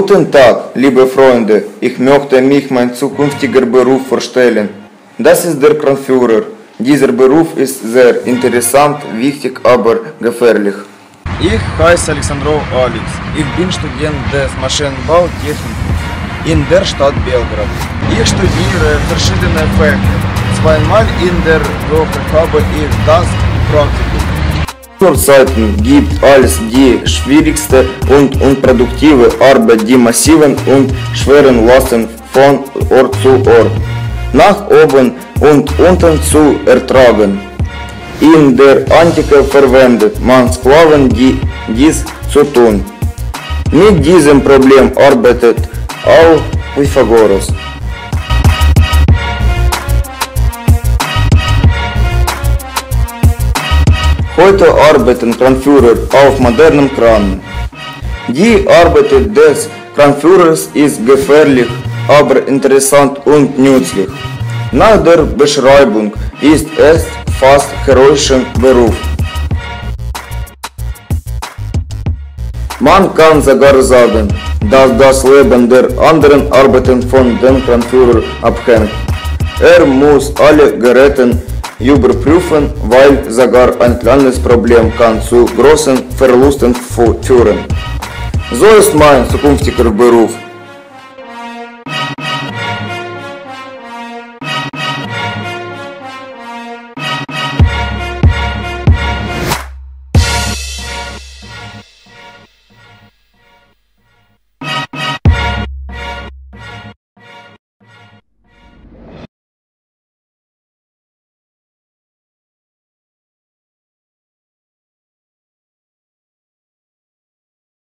Guten Tag, liebe Freunde, ich möchte mich mein zukünftiger Beruf vorstellen. Das ist der Kranführer. Dieser Beruf ist sehr interessant, wichtig, aber gefährlich. Ich heiße Alexandrov Alex. Ich bin Student des Maschinenbautechnik in der Stadt Belgrad. Ich studiere verschiedene Fächer. Zweimal in der Woche habe ich das Praktikum. Zeiten gibt als die schwierigste und unproduktive Arbeit die massiven und schweren Lasten von Ort zu Ort, nach oben und unten zu ertragen. In der Antike verwendet man Sklaven, die dies zu tun. Mit diesem Problem arbeitet auch Pythagoras. Heute arbeiten Kranführer auf modernen Kranen. Die Arbeit des Kranführers ist gefährlich, aber interessant und nützlich. Nach der Beschreibung ist es fast heroischer Beruf. Man kann sogar sagen, dass das Leben der anderen Arbeiten von dem Kranführer abhängt. Er muss alle Geräte überprüfen, weil sogar ein kleines Problem kann zu großen Verlusten führen. So ist mein zukünftiger Beruf.